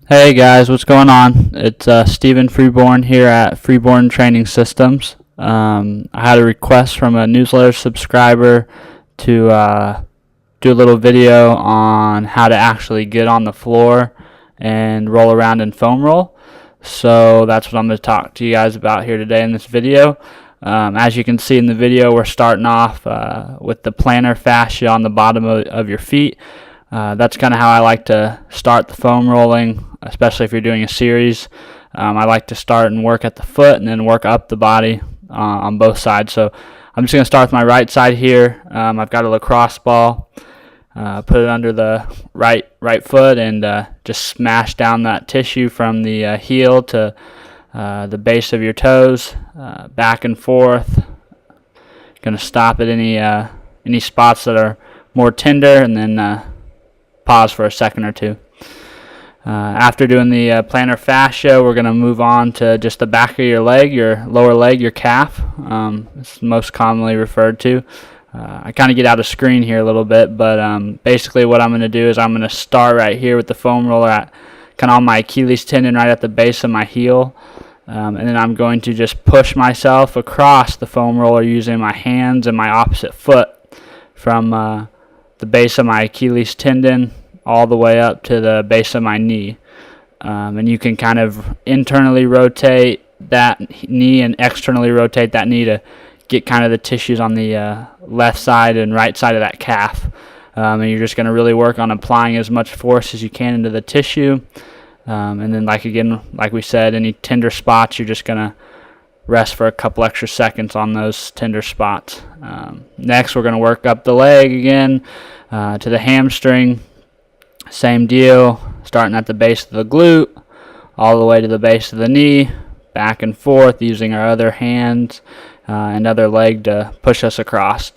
Hey guys, what's going on? It's Stephen Freeborn here at Freeborn Training Systems. I had a request from a newsletter subscriber to do a little video on how to actually get on the floor and roll around in foam roll. So that's what I'm going to talk to you guys about here today in this video. As you can see in the video, we're starting off with the plantar fascia on the bottom of your feet. That's kind of how I like to start the foam rolling, especially if you're doing a series. I like to start and work at the foot and then work up the body on both sides. So I'm just going to start with my right side here. I've got a lacrosse ball. Put it under the right foot and just smash down that tissue from the heel to the base of your toes, back and forth. Going to stop at any spots that are more tender, and then pause for a second or two. After doing the plantar fascia, we're going to move on to just the back of your leg, your lower leg, your calf. It's most commonly referred to. I kind of get out of screen here a little bit, but basically what I'm going to do is I'm going to start right here with the foam roller at kind of on my Achilles tendon right at the base of my heel. And then I'm going to just push myself across the foam roller using my hands and my opposite foot from the base of my Achilles tendon all the way up to the base of my knee. And you can kind of internally rotate that knee and externally rotate that knee to get kind of the tissues on the left side and right side of that calf. And you're just going to really work on applying as much force as you can into the tissue. And then like we said, any tender spots, you're just going to rest for a couple extra seconds on those tender spots. Next, we're going to work up the leg again to the hamstring. Same deal, starting at the base of the glute, all the way to the base of the knee, back and forth using our other hand and other leg to push us across.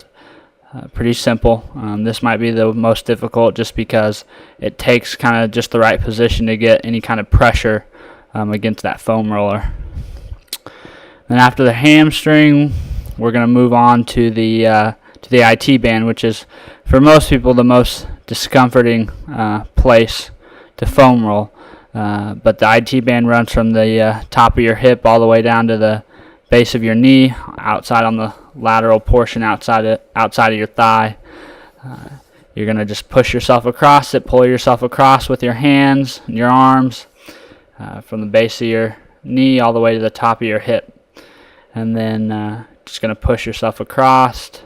Pretty simple. This might be the most difficult just because it takes kind of just the right position to get any kind of pressure against that foam roller. Then after the hamstring, we're going to move on to the IT band, which is for most people the most discomforting place to foam roll. But the IT band runs from the top of your hip all the way down to the base of your knee, outside on the lateral portion outside of your thigh. You're going to just push yourself across it, pull yourself across with your hands and your arms from the base of your knee all the way to the top of your hip. And then just going to push yourself across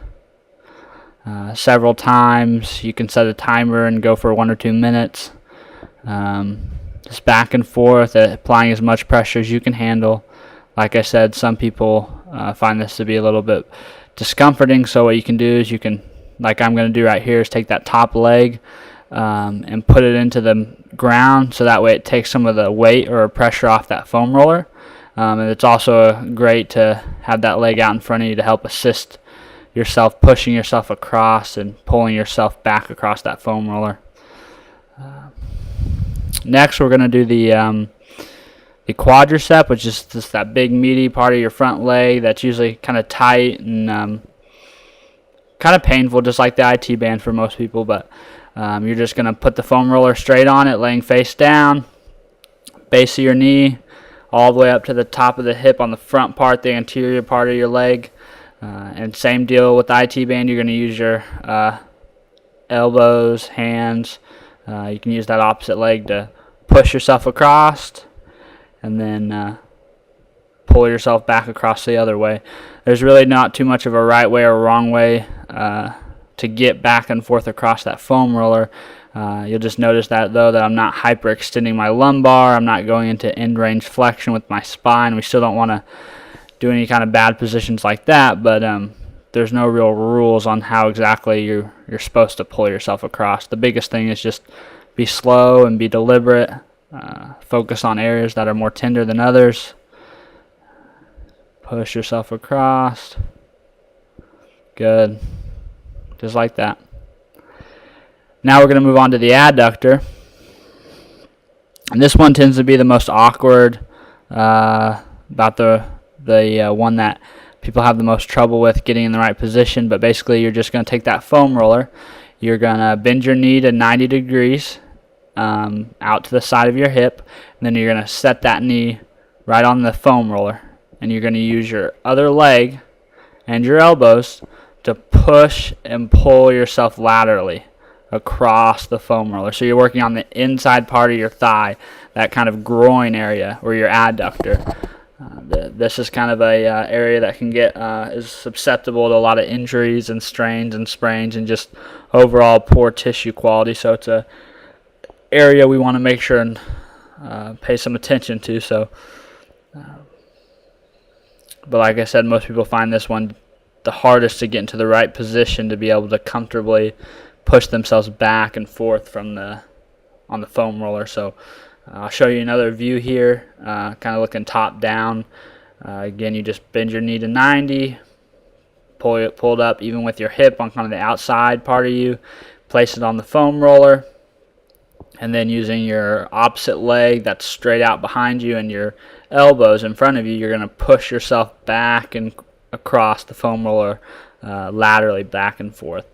several times. You can set a timer and go for 1 or 2 minutes. Just back and forth, applying as much pressure as you can handle. Like I said, some people find this to be a little bit discomforting, so what you can do is you can, like I'm going to do right here, is take that top leg and put it into the ground, so that way it takes some of the weight or pressure off that foam roller. And it's also great to have that leg out in front of you to help assist yourself, pushing yourself across and pulling yourself back across that foam roller. Next, we're going to do the quadricep, which is just that big meaty part of your front leg that's usually kind of tight and kind of painful, just like the IT band for most people. But you're just going to put the foam roller straight on it, laying face down, base of your knee, all the way up to the top of the hip on the front part, the anterior part of your leg. And same deal with the IT band. You're going to use your elbows, hands. You can use that opposite leg to push yourself across and then pull yourself back across the other way. There's really not too much of a right way or wrong way to get back and forth across that foam roller. You'll just notice that, though, that I'm not hyperextending my lumbar. I'm not going into end range flexion with my spine. We still don't want to do any kind of bad positions like that, but there's no real rules on how exactly you're supposed to pull yourself across. The biggest thing is just be slow and be deliberate. Focus on areas that are more tender than others. Push yourself across. Good. Just like that. Now we're going to move on to the adductor. And this one tends to be the most awkward, about the one that people have the most trouble with getting in the right position. But basically, you're just going to take that foam roller. You're going to bend your knee to 90 degrees. out to the side of your hip, and then you're going to set that knee right on the foam roller, and you're going to use your other leg and your elbows to push and pull yourself laterally across the foam roller. So you're working on the inside part of your thigh, that kind of groin area or your adductor. This is kind of a area that can get is susceptible to a lot of injuries and strains and sprains and just overall poor tissue quality. So it's a area we want to make sure and pay some attention to. So, but like I said, most people find this one the hardest to get into the right position to be able to comfortably push themselves back and forth from on the foam roller. So I'll show you another view here, kind of looking top down. Again, you just bend your knee to 90, pull it pulled up even with your hip on kind of the outside part of you, place it on the foam roller, and then using your opposite leg that's straight out behind you and your elbows in front of you, you're going to push yourself back and across the foam roller laterally back and forth.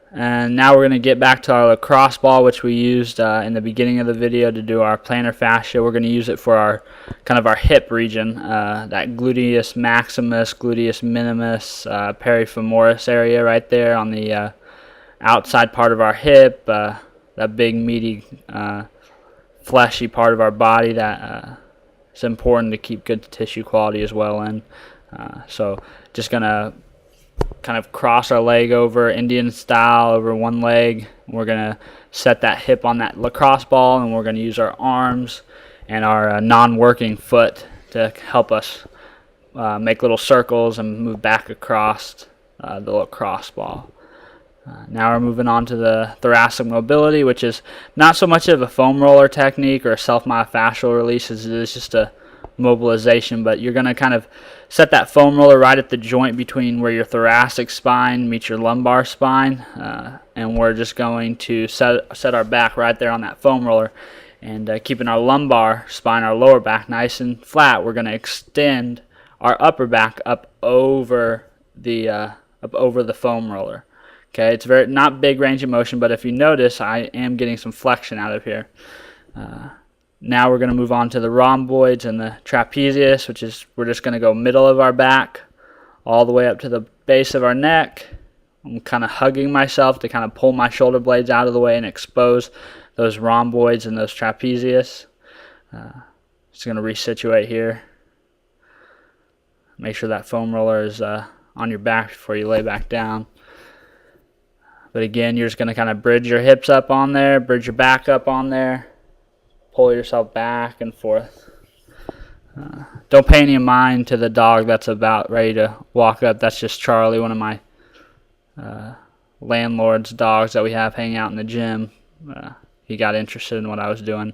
And now we're going to get back to our lacrosse ball, which we used in the beginning of the video to do our plantar fascia. We're going to use it for our kind of our hip region, that gluteus maximus, gluteus minimus, perifemoris area right there on the outside part of our hip, that big meaty fleshy part of our body that it's important to keep good tissue quality as well in. So just going to kind of cross our leg over Indian style over one leg. We're going to set that hip on that lacrosse ball, and we're going to use our arms and our non-working foot to help us make little circles and move back across the lacrosse ball. Now we're moving on to the thoracic mobility, which is not so much of a foam roller technique or a self-myofascial release as it is just a mobilization, but you're going to kind of set that foam roller right at the joint between where your thoracic spine meets your lumbar spine, and we're just going to set our back right there on that foam roller, and keeping our lumbar spine, our lower back nice and flat, we're going to extend our upper back up over the foam roller. Okay, it's not big range of motion, but if you notice, I am getting some flexion out of here. Now we're going to move on to the rhomboids and the trapezius, which is we're just going to go middle of our back all the way up to the base of our neck. I'm kind of hugging myself to kind of pull my shoulder blades out of the way and expose those rhomboids and those trapezius. Just going to resituate here. Make sure that foam roller is on your back before you lay back down. But again, you're just going to kind of bridge your hips up on there, bridge your back up on there, pull yourself back and forth. Don't pay any mind to the dog that's about ready to walk up. That's just Charlie, one of my landlord's dogs that we have hanging out in the gym. He got interested in what I was doing.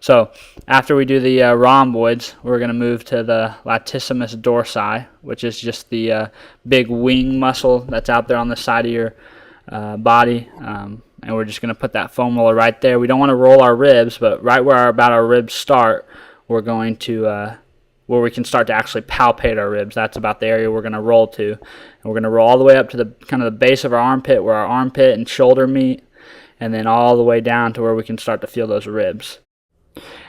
So after we do the rhomboids, we're going to move to the latissimus dorsi, which is just the big wing muscle that's out there on the side of your body, and we're just going to put that foam roller right there. We don't want to roll our ribs, but right where about our ribs start, we're going to where we can start to actually palpate our ribs. That's about the area we're going to roll to, and we're going to roll all the way up to the kind of the base of our armpit, where our armpit and shoulder meet, and then all the way down to where we can start to feel those ribs.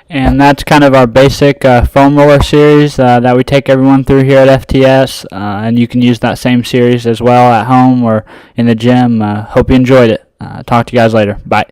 And that's kind of our basic foam roller series that we take everyone through here at FTS, and you can use that same series as well at home or in the gym. Hope you enjoyed it. Talk to you guys later. Bye.